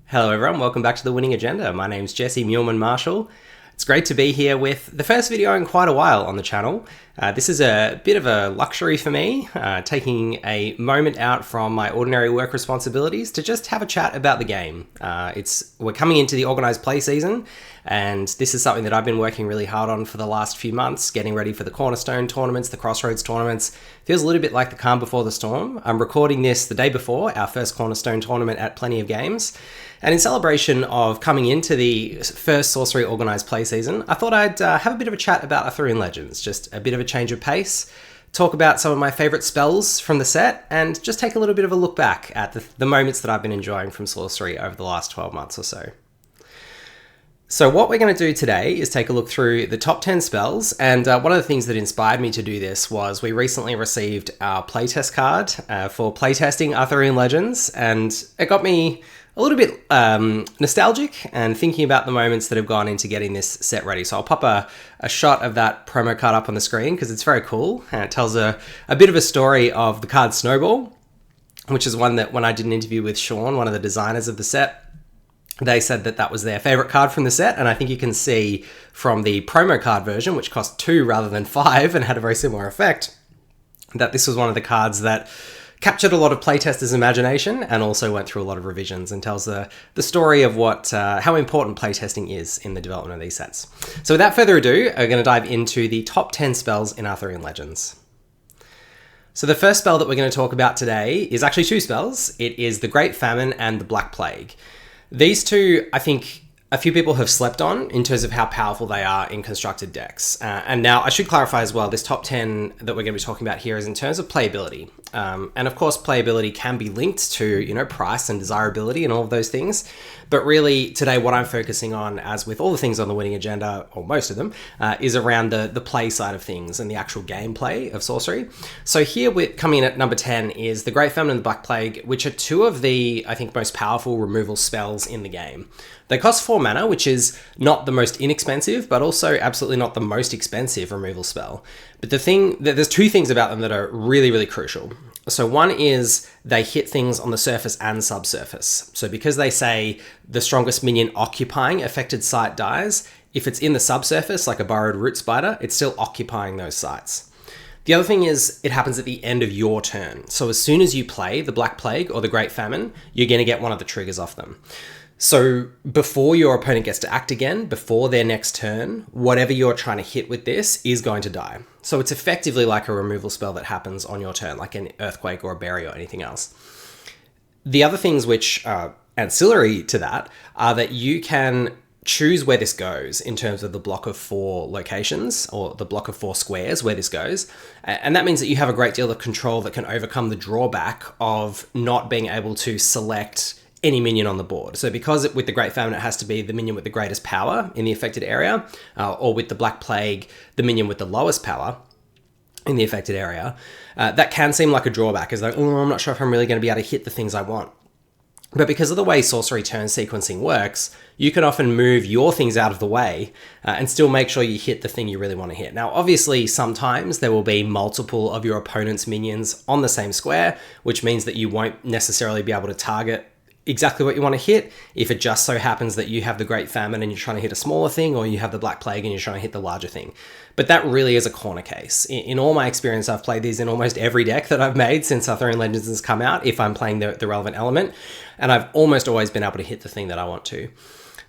Hello everyone, welcome back to The Winning Agenda. My name's Jesse Muleman Marshall. It's great to be here with the first video in quite a while on the channel. This is a bit of a luxury for me, taking a moment out from my ordinary work responsibilities to just have a chat about the game. We're coming into the organised play season, and this is something that I've been working really hard on for the last few months, getting ready for the Cornerstone tournaments, the Crossroads tournaments. Feels a little bit like the calm before the storm. I'm recording this the day before our first Cornerstone tournament at Plenty of Games. And in celebration of coming into the first Sorcery organised play season, I thought I'd have a bit of a chat about Arthurian Legends, just a bit of a change of pace, talk about some of my favourite spells from the set, and just take a little bit of a look back at the moments that I've been enjoying from Sorcery over the last 12 months or so. So what we're going to do today is take a look through the top 10 spells, and one of the things that inspired me to do this was we recently received our playtest card for playtesting Arthurian Legends, and it got me a little bit nostalgic and thinking about the moments that have gone into getting this set ready. So I'll pop a shot of that promo card up on the screen because it's very cool, and it tells a bit of a story of the card Snowball, which is one that when I did an interview with Sean, one of the designers of the set, they said that that was their favorite card from the set, and I think you can see from the promo card version, which cost 2 rather than 5 and had a very similar effect, that this was one of the cards that captured a lot of playtesters' imagination and also went through a lot of revisions and tells the story of how important playtesting is in the development of these sets. So without further ado, we're going to dive into the top 10 spells in Arthurian Legends. So the first spell that we're going to talk about today is actually 2 spells. It is the Great Famine and the Black Plague. These two, I think, a few people have slept on in terms of how powerful they are in constructed decks. And now I should clarify as well, this top 10 that we're going to be talking about here is in terms of playability. And of course, playability can be linked to, price and desirability and all of those things. But really today, what I'm focusing on, as with all the things on the winning agenda, or most of them, is around the play side of things and the actual gameplay of Sorcery. So here we're coming in at number 10 is the Great Famine and the Black Plague, which are 2 of the, I think, most powerful removal spells in the game. They cost 4 mana, which is not the most inexpensive, but also absolutely not the most expensive removal spell. But there's 2 things about them that are really, really crucial. So one is they hit things on the surface and subsurface. So because they say the strongest minion occupying affected site dies, if it's in the subsurface, like a burrowed root spider, it's still occupying those sites. The other thing is it happens at the end of your turn. So as soon as you play the Black Plague or the Great Famine, you're going to get one of the triggers off them. So before your opponent gets to act again, before their next turn, whatever you're trying to hit with this is going to die. So it's effectively like a removal spell that happens on your turn, like an Earthquake or a Bury or anything else. The other things which are ancillary to that are that you can choose where this goes in terms of the block of 4 locations or the block of 4 squares where this goes. And that means that you have a great deal of control that can overcome the drawback of not being able to select any minion on the board. So because with the Great Famine, it has to be the minion with the greatest power in the affected area, or with the Black Plague, the minion with the lowest power in the affected area, that can seem like a drawback, as though, I'm not sure if I'm really going to be able to hit the things I want. But because of the way Sorcery turn sequencing works, you can often move your things out of the way and still make sure you hit the thing you really want to hit. Now, obviously, sometimes there will be multiple of your opponent's minions on the same square, which means that you won't necessarily be able to target exactly what you want to hit if it just so happens that you have the Great Famine and you're trying to hit a smaller thing, or you have the Black Plague and you're trying to hit the larger thing. But that really is a corner case. In all my experience, I've played these in almost every deck that I've made since Arthurian Legends has come out, if I'm playing the relevant element, and I've almost always been able to hit the thing that I want to.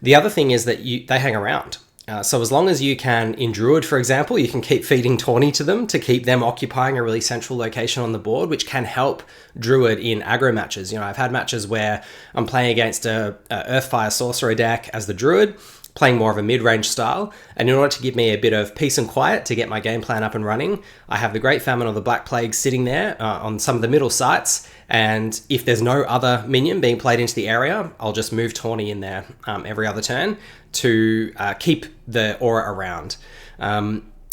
The other thing is that they hang around. So as long as you can, in Druid, for example, you can keep feeding Tawny to them to keep them occupying a really central location on the board, which can help Druid in aggro matches. I've had matches where I'm playing against a Earthfire Sorcerer deck as the Druid, playing more of a mid-range style, and in order to give me a bit of peace and quiet to get my game plan up and running, I have the Great Famine or the Black Plague sitting there on some of the middle sites, and if there's no other minion being played into the area, I'll just move Tawny in there every other turn to keep the aura around.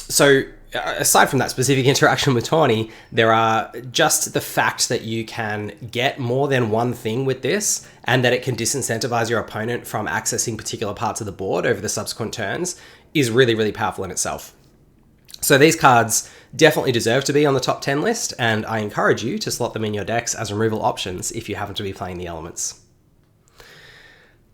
So aside from that specific interaction with Tawny, there are just the fact that you can get more than one thing with this, and that it can disincentivize your opponent from accessing particular parts of the board over the subsequent turns is really, really powerful in itself. So these cards definitely deserve to be on the top 10 list, and I encourage you to slot them in your decks as removal options if you happen to be playing the elements.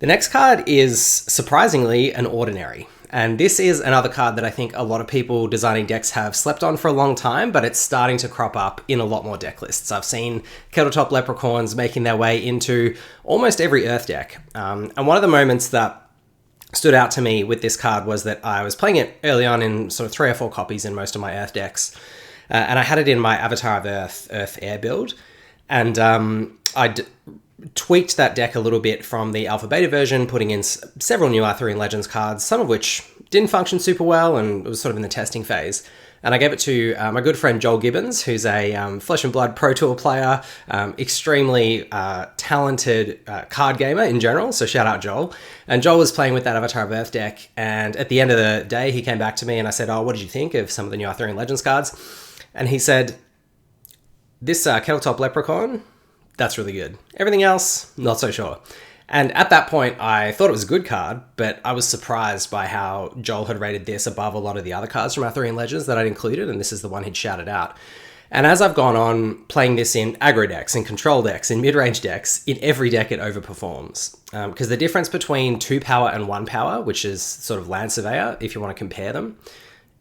The next card is surprisingly an ordinary. And this is another card that I think a lot of people designing decks have slept on for a long time, but it's starting to crop up in a lot more deck lists. I've seen Kettletop Leprechaurns making their way into almost every Earth deck. And one of the moments that stood out to me with this card was that I was playing it early on in sort of 3 or 4 copies in most of my Earth decks. And I had it in my Avatar of Earth Air build. And I'd tweaked that deck a little bit from the alpha beta version, putting in several new Arthurian Legends cards, some of which didn't function super well and it was sort of in the testing phase. And I gave it to my good friend Joel Gibbons, who's a Flesh and Blood Pro Tour player, extremely talented card gamer in general, so shout out Joel. And Joel was playing with that Avatar of Earth deck, and at the end of the day, he came back to me and I said, oh, what did you think of some of the new Arthurian Legends cards? And he said, this Kettletop Leprechaun, that's really good. Everything else, not so sure. And at that point, I thought it was a good card, but I was surprised by how Joel had rated this above a lot of the other cards from Arthurian Legends that I'd included, and this is the one he'd shouted out. And as I've gone on playing this in aggro decks, in control decks, in mid-range decks, in every deck it overperforms. Because the difference between 2 power and 1 power, which is sort of Land Surveyor, if you want to compare them,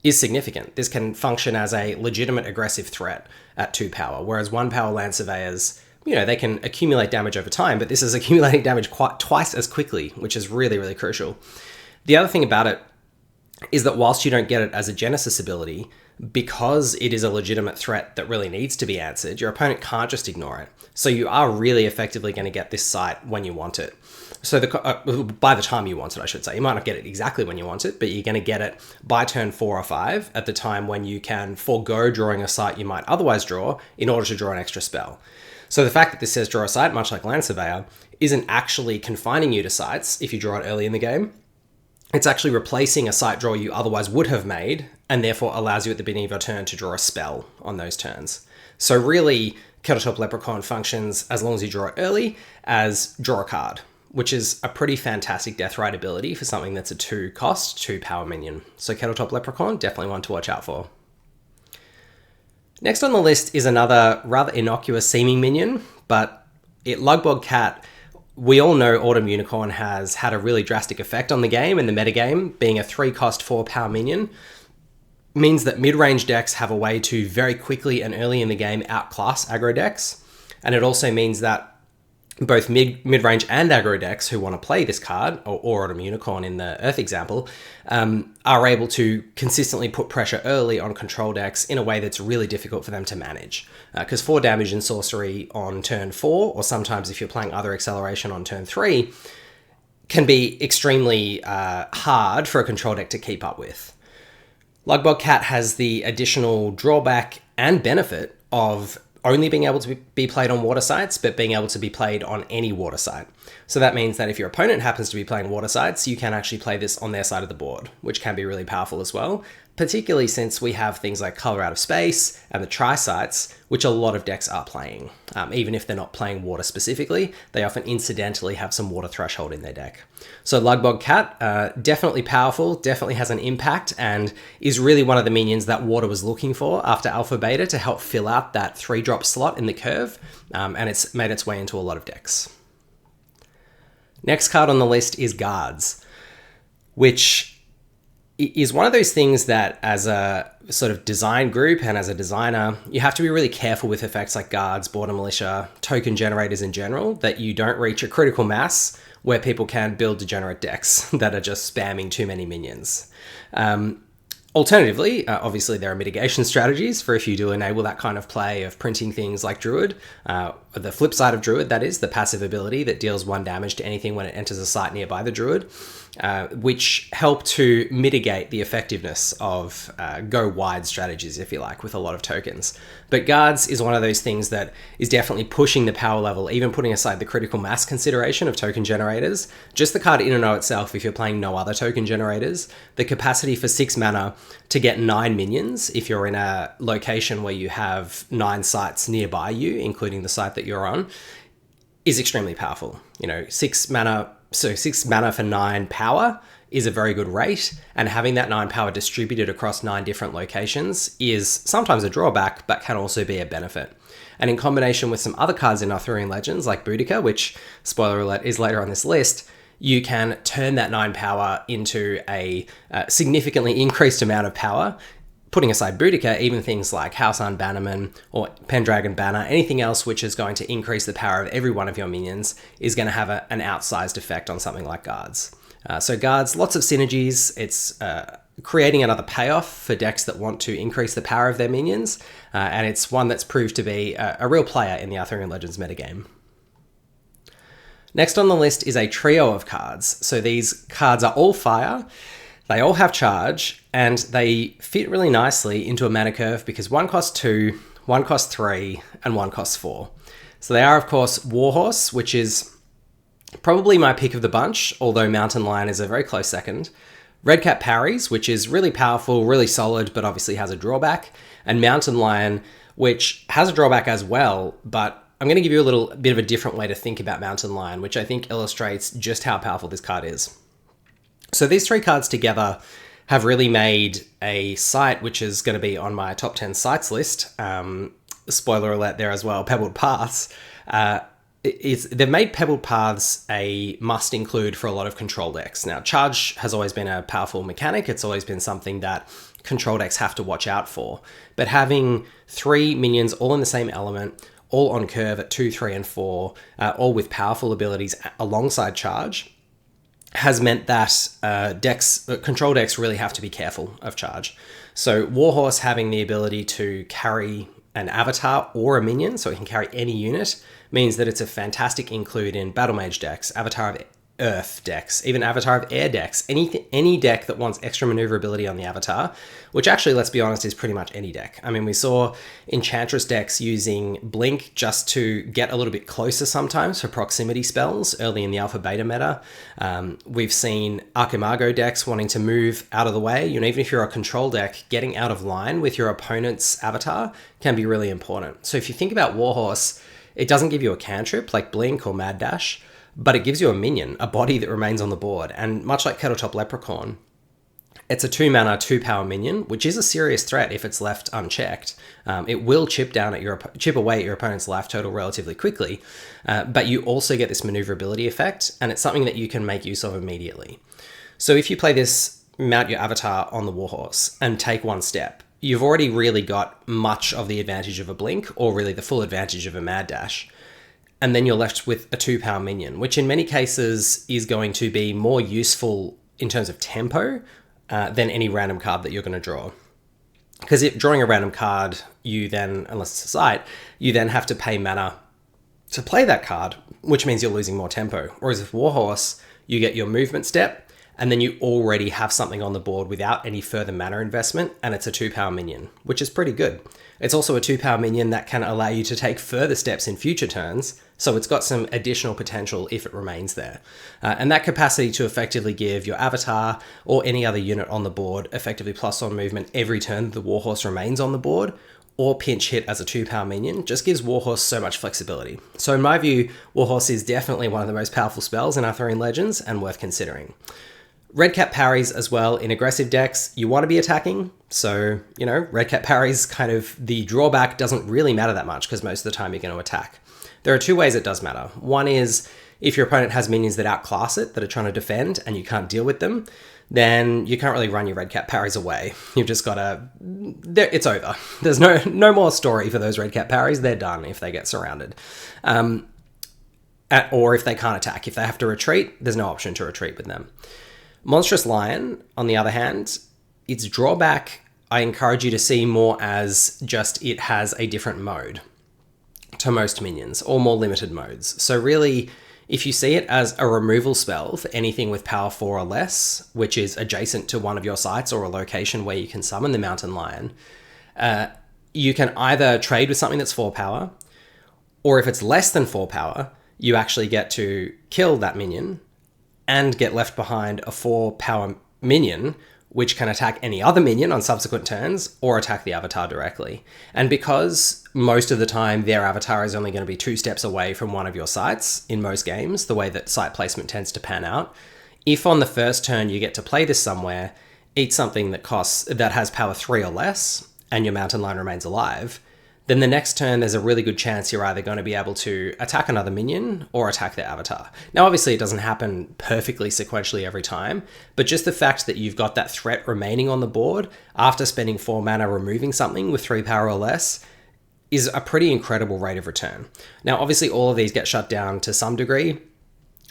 is significant. This can function as a legitimate aggressive threat at 2 power, whereas 1 power Land Surveyors, you know, they can accumulate damage over time, but this is accumulating damage twice as quickly, which is really, really crucial. The other thing about it is that whilst you don't get it as a Genesis ability, because it is a legitimate threat that really needs to be answered, your opponent can't just ignore it. So you are really effectively going to get this sight when you want it. So by the time you want it, I should say. You might not get it exactly when you want it, but you're going to get it by turn 4 or 5 at the time when you can forego drawing a sight you might otherwise draw in order to draw an extra spell. So the fact that this says draw a sight, much like Land Surveyor, isn't actually confining you to sights if you draw it early in the game. It's actually replacing a sight draw you otherwise would have made, and therefore allows you at the beginning of your turn to draw a spell on those turns. So really, Kettletop Leprechaun functions, as long as you draw it early, as draw a card, which is a pretty fantastic Death Ride ability for something that's a 2 cost, 2 power minion. So Kettletop Leprechaun, definitely one to watch out for. Next on the list is another rather innocuous seeming minion, but Lug Bog Cat, we all know Autumn Unicorn has had a really drastic effect on the game and the metagame. Being a 3 cost 4 power minion means that mid-range decks have a way to very quickly and early in the game outclass aggro decks. And it also means that both mid-range and aggro decks who want to play this card, or Autumn Unicorn in the Earth example, are able to consistently put pressure early on control decks in a way that's really difficult for them to manage. Because 4 damage in Sorcery on turn 4, or sometimes if you're playing other acceleration on turn 3, can be extremely hard for a control deck to keep up with. Lug Bog Cat has the additional drawback and benefit of only being able to be played on water sites, but being able to be played on any water site. So that means that if your opponent happens to be playing water sites, you can actually play this on their side of the board, which can be really powerful as well, particularly since we have things like Color Out of Space and the Tri-Sites, which a lot of decks are playing. Even if they're not playing water specifically, they often incidentally have some water threshold in their deck. So Lug Bog Cat, definitely powerful, definitely has an impact, and is really one of the minions that Water was looking for after Alpha Beta to help fill out that 3-drop slot in the curve, and it's made its way into a lot of decks. Next card on the list is Guards, which is one of those things that as a sort of design group and as a designer, you have to be really careful with effects like Guards, Border Militia, token generators in general, that you don't reach a critical mass where people can build degenerate decks that are just spamming too many minions. Alternatively, obviously there are mitigation strategies for if you do enable that kind of play of printing things like Druid. The flip side of Druid, that is, the passive ability that deals 1 damage to anything when it enters a site nearby the Druid, which help to mitigate the effectiveness of go wide strategies, if you like, with a lot of tokens. But Guards is one of those things that is definitely pushing the power level, even putting aside the critical mass consideration of token generators. Just the card in and of itself, if you're playing no other token generators, the capacity for 6 mana to get 9 minions if you're in a location where you have 9 sites nearby you, including the site that you're on, is extremely powerful. You know, 6 mana for 9 power is a very good rate, and having that 9 power distributed across 9 different locations is sometimes a drawback, but can also be a benefit. And in combination with some other cards in Arthurian Legends, like Buudaca, which, spoiler alert, is later on this list, you can turn that 9 power into a significantly increased amount of power. Putting aside Buudaca, even things like Housearn Bannerman or Pendragon Banner, anything else which is going to increase the power of every one of your minions is going to have an outsized effect on something like Guards. So Guards, lots of synergies. It's creating another payoff for decks that want to increase the power of their minions, and it's one that's proved to be a real player in the Arthurian Legends metagame. Next on the list is a trio of cards. So these cards are all fire, they all have charge, and they fit really nicely into a mana curve because one costs 2, one costs 3, and one costs 4. So they are, of course, Warhorse, which is probably my pick of the bunch, although Mountain Lion is a very close second. Redcap Parries, which is really powerful, really solid, but obviously has a drawback. And Mountain Lion, which has a drawback as well, but I'm going to give you a little bit of a different way to think about Mountain Lion, which I think illustrates just how powerful this card is. So these 3 cards together have really made a site which is going to be on my top 10 sites list. Spoiler alert there as well, Pebbled Paths. They've made Pebbled Paths a must include for a lot of control decks. Now, charge has always been a powerful mechanic. It's always been something that control decks have to watch out for. But having 3 minions all in the same element, all on curve at 2, 3, and 4, all with powerful abilities alongside charge, has meant that control decks really have to be careful of charge. So Warhorse having the ability to carry an avatar or a minion, so it can carry any unit, means that it's a fantastic include in Battle Mage decks, Avatar of Earth decks, even Avatar of Air decks, any deck that wants extra maneuverability on the avatar, which actually, let's be honest, is pretty much any deck. I mean, we saw Enchantress decks using Blink just to get a little bit closer sometimes for proximity spells early in the alpha beta meta. We've seen Archimago decks wanting to move out of the way. You know, even if you're a control deck, getting out of line with your opponent's avatar can be really important. So if you think about Warhorse, it doesn't give you a cantrip like Blink or Mad Dash, but it gives you a minion, a body that remains on the board. And much like Kettletop Leprechaun, it's a 2 mana, 2 power minion, which is a serious threat if it's left unchecked. It will chip away at your opponent's life total relatively quickly, but you also get this maneuverability effect, and it's something that you can make use of immediately. So if you play this, mount your avatar on the Warhorse and take 1 step, you've already really got much of the advantage of a Blink, or really the full advantage of a Mad Dash. And then you're left with a 2 power minion, which in many cases is going to be more useful in terms of tempo than any random card that you're going to draw. Because if drawing a random card, you then, unless it's a site, you then have to pay mana to play that card, which means you're losing more tempo. Whereas with Warhorse, you get your movement step, and then you already have something on the board without any further mana investment, and it's a 2 power minion, which is pretty good. It's also a 2 power minion that can allow you to take further steps in future turns, so it's got some additional potential if it remains there. And that capacity to effectively give your avatar or any other unit on the board effectively +1 movement every turn the Warhorse remains on the board, or pinch hit as a 2 power minion, just gives Warhorse so much flexibility. So in my view, Warhorse is definitely one of the most powerful spells in Arthurian Legends and worth considering. Redcap Parries as well. In aggressive decks, you want to be attacking. So, you know, Redcap Parries, kind of the drawback doesn't really matter that much because most of the time you're going to attack. There are 2 ways it does matter. One is if your opponent has minions that outclass it, that are trying to defend and you can't deal with them, then you can't really run your Redcap Parries away. You've just got to... It's over. There's no more story for those Redcap Parries. They're done if they get surrounded. Or if they can't attack. If they have to retreat, there's no option to retreat with them. Monstrous Lion, on the other hand, its drawback, I encourage you to see more as just it has a different mode to most minions, or more limited modes. So really, if you see it as a removal spell for anything with power 4 or less, which is adjacent to one of your sites or a location where you can summon the Mountain Lion, you can either trade with something that's 4 power, or if it's less than 4 power, you actually get to kill that minion and get left behind a 4 power minion, which can attack any other minion on subsequent turns or attack the avatar directly. And because most of the time their avatar is only going to be 2 steps away from one of your sites in most games, the way that site placement tends to pan out, if on the first turn you get to play this somewhere, eat something that has power 3 or less, and your Mountain Lion remains alive, then the next turn there's a really good chance you're either going to be able to attack another minion or attack their avatar. Now obviously it doesn't happen perfectly sequentially every time, but just the fact that you've got that threat remaining on the board after spending 4 mana removing something with 3 power or less is a pretty incredible rate of return. Now obviously all of these get shut down to some degree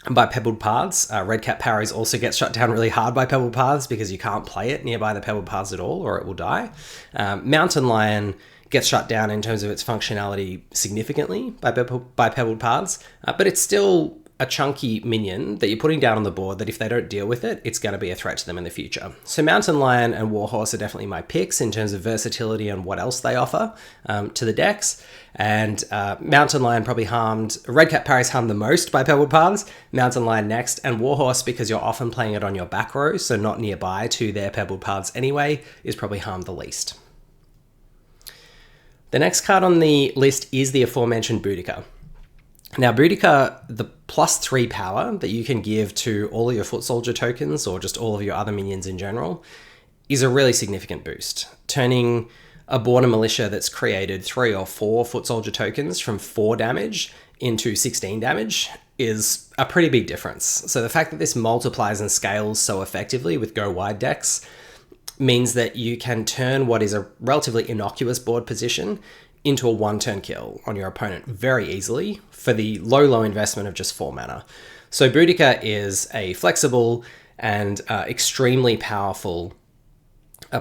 by Pebbled Paths. Red Cat Parries also gets shut down really hard by Pebbled Paths because you can't play it nearby the Pebbled Paths at all or it will die. Mountain Lion gets shut down in terms of its functionality significantly by Pebbled Paths, but it's still a chunky minion that you're putting down on the board that if they don't deal with it, it's going to be a threat to them in the future. So Mountain Lion and Warhorse are definitely my picks in terms of versatility and what else they offer to the decks. And Mountain Lion probably harmed, Red Cat Parries harmed the most by Pebbled Paths, Mountain Lion next, and Warhorse, because you're often playing it on your back row, so not nearby to their Pebbled Paths anyway, is probably harmed the least. The next card on the list is the aforementioned Buudaca. Now Buudaca, the +3 power that you can give to all of your foot soldier tokens or just all of your other minions in general is a really significant boost. Turning a border militia that's created 3 or 4 foot soldier tokens from 4 damage into 16 damage is a pretty big difference. So the fact that this multiplies and scales so effectively with go wide decks means that you can turn what is a relatively innocuous board position into a 1-turn kill on your opponent very easily for the low investment of just 4 mana. So Buudaca is a flexible and extremely powerful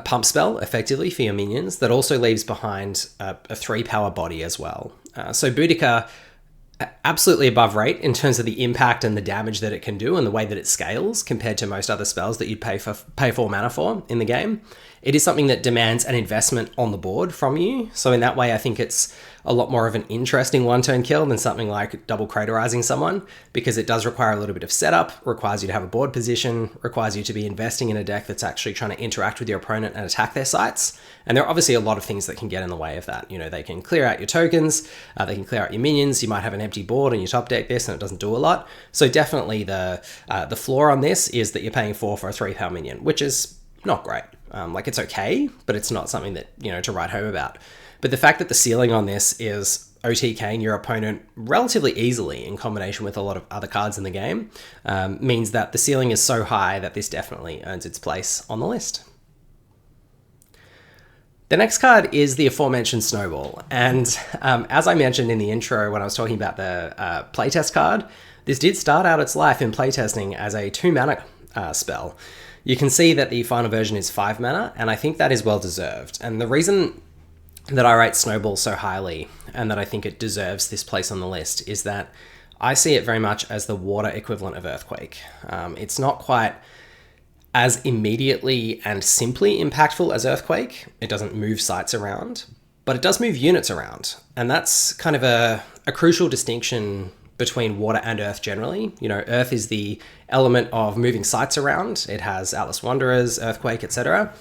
pump spell, effectively, for your minions that also leaves behind a 3 power body as well. So Buudaca, absolutely above rate in terms of the impact and the damage that it can do and the way that it scales compared to most other spells that you'd pay 4 mana for in the game. It is something that demands an investment on the board from you. So in that way, I think it's a lot more of an interesting 1-turn kill than something like double craterizing someone, because it does require a little bit of setup, requires you to have a board position, requires you to be investing in a deck that's actually trying to interact with your opponent and attack their sites. And there are obviously a lot of things that can get in the way of that. You know, they can clear out your tokens, they can clear out your minions, you might have an empty board and you top deck this and it doesn't do a lot. So definitely the floor on this is that you're paying 4 for a 3 power minion, which is not great. Like, it's okay, but it's not something that, you know, to write home about. But the fact that the ceiling on this is OTKing your opponent relatively easily in combination with a lot of other cards in the game means that the ceiling is so high that this definitely earns its place on the list. The next card is the aforementioned Snowball. And as I mentioned in the intro when I was talking about the playtest card, this did start out its life in playtesting as a 2 mana spell. You can see that the final version is 5 mana, and I think that is well deserved. And the reason that I rate Snowball so highly and that I think it deserves this place on the list is that I see it very much as the water equivalent of Earthquake. It's not quite as immediately and simply impactful as Earthquake. It doesn't move sites around, but it does move units around. And that's kind of a crucial distinction between water and earth generally. You know, earth is the element of moving sites around. It has Atlas Wanderers, Earthquake, etc.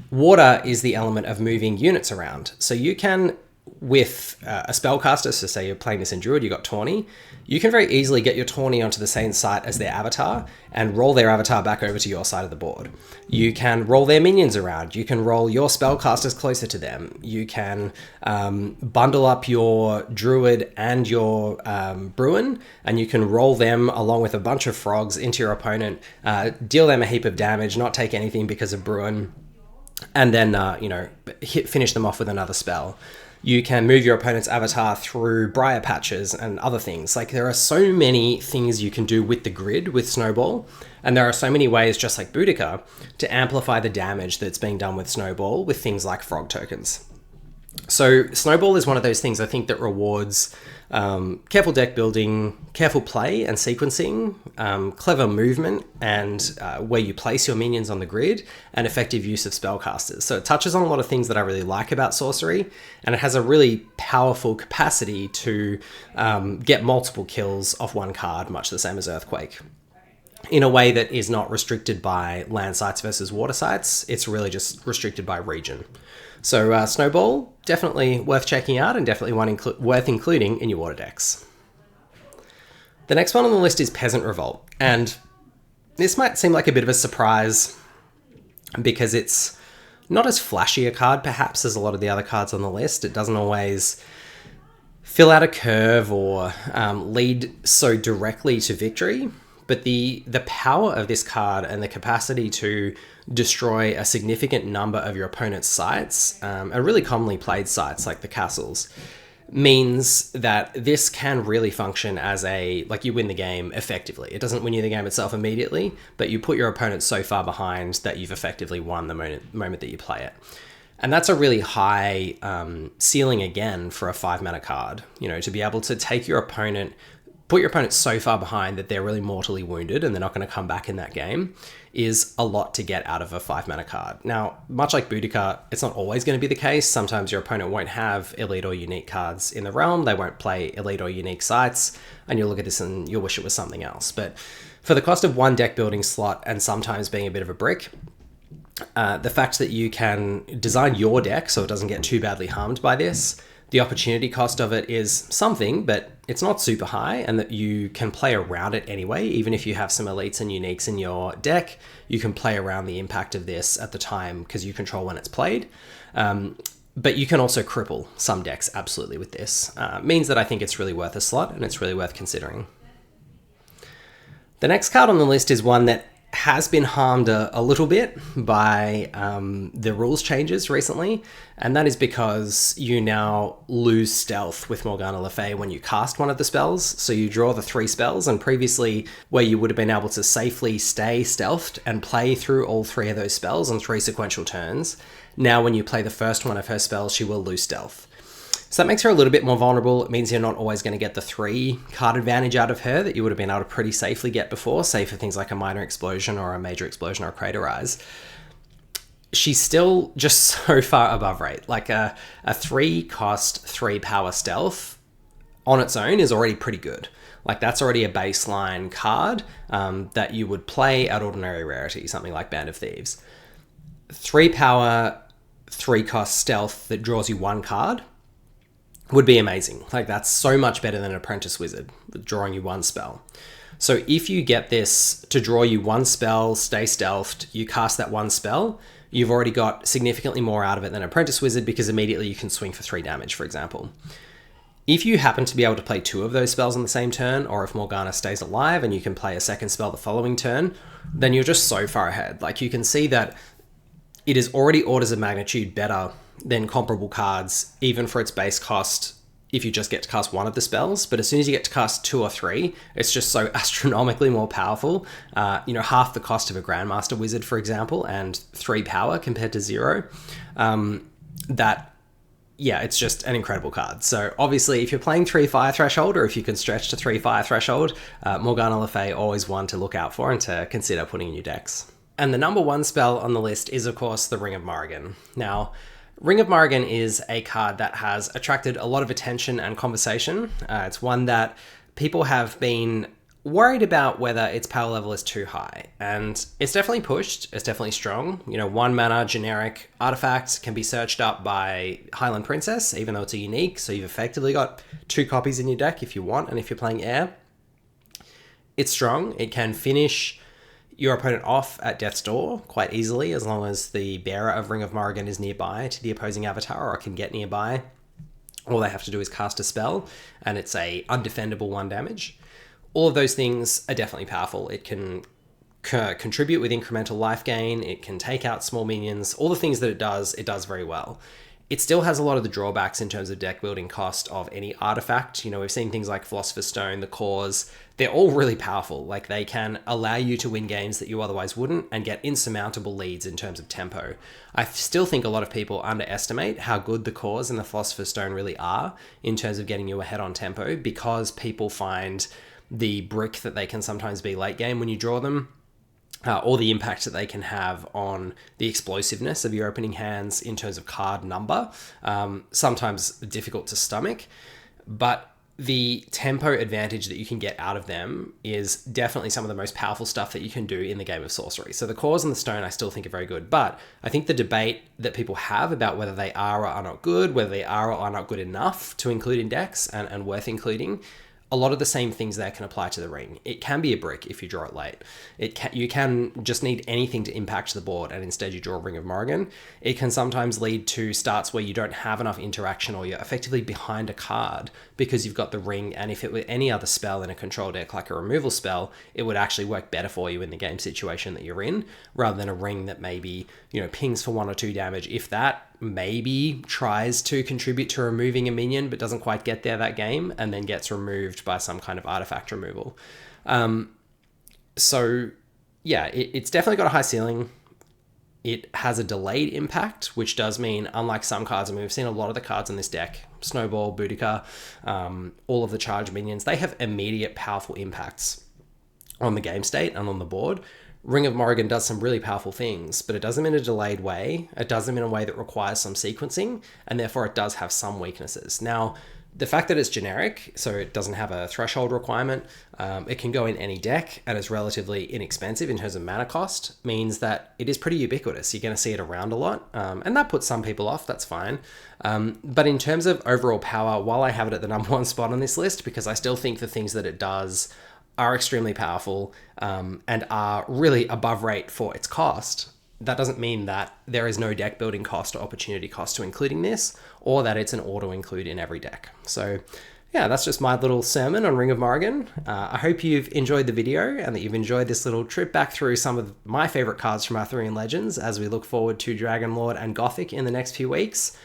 Water is the element of moving units around. So you can, with a spellcaster, so say you're playing this in Druid, you got Tawny, you can very easily get your Tawny onto the same site as their avatar and roll their avatar back over to your side of the board. You can roll their minions around. You can roll your spellcasters closer to them. You can bundle up your Druid and your Bruin, and you can roll them along with a bunch of frogs into your opponent, deal them a heap of damage, not take anything because of Bruin, and then, finish them off with another spell. You can move your opponent's avatar through briar patches and other things. Like, there are so many things you can do with the grid with Snowball, and there are so many ways, just like Buudaca, to amplify the damage that's being done with Snowball with things like frog tokens. So Snowball is one of those things I think that rewards careful deck building, careful play and sequencing, clever movement, and where you place your minions on the grid, and effective use of spellcasters. So it touches on a lot of things that I really like about Sorcery, and it has a really powerful capacity to get multiple kills off one card, much the same as Earthquake, in a way that is not restricted by land sites versus water sites. It's really just restricted by region. So Snowball, definitely worth checking out, and definitely one worth including in your water decks. The next one on the list is Peasant Revolt, and this might seem like a bit of a surprise because it's not as flashy a card perhaps as a lot of the other cards on the list. It doesn't always fill out a curve or lead so directly to victory, but the power of this card and the capacity to destroy a significant number of your opponent's sites, and really commonly played sites like the castles, means that this can really function as like you win the game effectively. It doesn't win you the game itself immediately, but you put your opponent so far behind that you've effectively won the moment that you play it. And that's a really high ceiling again for a 5-mana card, to be able to take your opponent, put your opponent so far behind that they're really mortally wounded and they're not going to come back in that game, is a lot to get out of a 5-mana card. Now, much like Buudaca, it's not always going to be the case. Sometimes your opponent won't have elite or unique cards in the realm. They won't play elite or unique sites, and you'll look at this and you'll wish it was something else. But for the cost of 1 deck building slot and sometimes being a bit of a brick, the fact that you can design your deck so it doesn't get too badly harmed by this, the opportunity cost of it is something, but it's not super high, and that you can play around it anyway. Even if you have some elites and uniques in your deck, you can play around the impact of this at the time because you control when it's played. But you can also cripple some decks absolutely with this. Means that I think it's really worth a slot and it's really worth considering. The next card on the list is one that has been harmed a little bit by the rules changes recently, and that is because you now lose stealth with Morana Lefay when you cast one of the spells. So you draw the 3 spells, and previously where you would have been able to safely stay stealthed and play through all 3 of those spells on 3 sequential turns, now when you play the first one of her spells, she will lose stealth. So that makes her a little bit more vulnerable. It means you're not always going to get the 3 card advantage out of her that you would have been able to pretty safely get before, say for things like a minor explosion or a major explosion or a crater rise. She's still just so far above rate. Like a 3 cost, 3 power stealth on its own is already pretty good. Like that's already a baseline card that you would play at ordinary rarity, something like Band of Thieves. 3 power, 3 cost stealth that draws you 1 card would be amazing. Like that's so much better than an Apprentice Wizard with drawing you 1 spell. So if you get this to draw you 1 spell, stay stealthed, you cast that 1 spell, you've already got significantly more out of it than Apprentice Wizard because immediately you can swing for 3 damage, for example. If you happen to be able to play 2 of those spells on the same turn, or if Morgana stays alive and you can play a second spell the following turn, then you're just so far ahead. Like you can see that it is already orders of magnitude better than comparable cards, even for its base cost, if you just get to cast 1 of the spells. But as soon as you get to cast 2 or 3, it's just so astronomically more powerful. Half the cost of a Grandmaster Wizard, for example, and 3 power compared to 0. It's just an incredible card. So obviously, if you're playing 3 Fire Threshold, or if you can stretch to 3 Fire Threshold, Morana Lefay always one to look out for and to consider putting in your decks. And the number 1 spell on the list is, of course, the Ring of Morrigan. Now, Ring of Morrigan is a card that has attracted a lot of attention and conversation. It's one that people have been worried about whether its power level is too high. And it's definitely pushed. It's definitely strong. 1 mana generic artifact can be searched up by Highland Princess, even though it's a unique. So you've effectively got 2 copies in your deck if you want, and if you're playing air. It's strong. It can finish your opponent off at death's door quite easily, as long as the bearer of Ring of Morrigan is nearby to the opposing avatar or can get nearby. All they have to do is cast a spell, and it's a undefendable 1 damage. All of those things are definitely powerful. It can contribute with incremental life gain. It can take out small minions. All the things that it does very well. It still has a lot of the drawbacks in terms of deck building cost of any artifact. We've seen things like Philosopher's Stone, the Cause. They're all really powerful. Like they can allow you to win games that you otherwise wouldn't and get insurmountable leads in terms of tempo. I still think a lot of people underestimate how good the Cause and the Philosopher's Stone really are in terms of getting you ahead on tempo, because people find the brick that they can sometimes be late game when you draw them, or the impact that they can have on the explosiveness of your opening hands in terms of card number, sometimes difficult to stomach. But the tempo advantage that you can get out of them is definitely some of the most powerful stuff that you can do in the game of Sorcery. So the Cause and the Stone I still think are very good, but I think the debate that people have about whether they are or are not good, whether they are or are not good enough to include in decks and worth including, a lot of the same things there can apply to the ring. It can be a brick if you draw it late. You can just need anything to impact the board, and instead you draw Ring of Morrigan. It can sometimes lead to starts where you don't have enough interaction, or you're effectively behind a card because you've got the ring, and if it were any other spell in a control deck, like a removal spell, it would actually work better for you in the game situation that you're in, rather than a ring that maybe, pings for 1 or 2 damage, if that, maybe tries to contribute to removing a minion but doesn't quite get there that game, and then gets removed by some kind of artifact removal. So yeah, it's definitely got a high ceiling. It has a delayed impact, which does mean, unlike some cards, and we've seen a lot of the cards in this deck, Snowball, Buudaca, all of the charge minions, they have immediate powerful impacts on the game state and on the board. Ring of Morrigan does some really powerful things, but it does them in a delayed way. It does them in a way that requires some sequencing, and therefore it does have some weaknesses. Now, the fact that it's generic, so it doesn't have a threshold requirement, it can go in any deck, and is relatively inexpensive in terms of mana cost, means that it is pretty ubiquitous. You're going to see it around a lot, and that puts some people off, that's fine. But in terms of overall power, while I have it at the #1 spot on this list, because I still think the things that it does are extremely powerful, and are really above rate for its cost, that doesn't mean that there is no deck building cost or opportunity cost to including this, or that it's an auto include in every deck. So yeah, that's just my little sermon on Ring of Morrigan. I hope you've enjoyed the video, and that you've enjoyed this little trip back through some of my favorite cards from Arthurian Legends as we look forward to Dragonlord and Gothic in the next few weeks.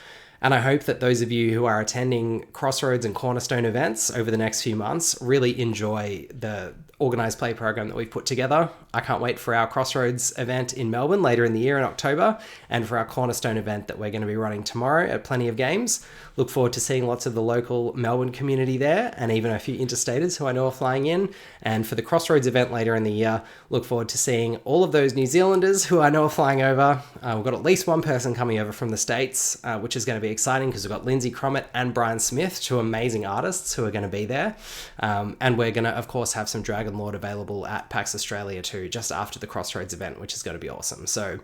And I hope that those of you who are attending Crossroads and Cornerstone events over the next few months really enjoy the organised play program that we've put together. I can't wait for our Crossroads event in Melbourne later in the year in October, and for our Cornerstone event that we're going to be running tomorrow at Plenty of Games. Look forward to seeing lots of the local Melbourne community there, and even a few interstaters who I know are flying in. And for the Crossroads event later in the year, look forward to seeing all of those New Zealanders who I know are flying over. We've got at least one person coming over from the States, which is going to be exciting because we've got Lindsay Cromett and Brian Smith, 2 amazing artists who are going to be there. And we're going to, of course, have some Dragonlord available at PAX Australia too, just after the Crossroads event, which is going to be awesome. So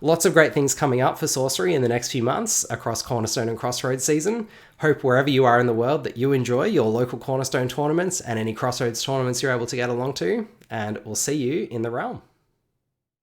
lots of great things coming up for Sorcery in the next few months across Cornerstone and Crossroads season. Hope wherever you are in the world that you enjoy your local Cornerstone tournaments and any Crossroads tournaments you're able to get along to, and we'll see you in the realm.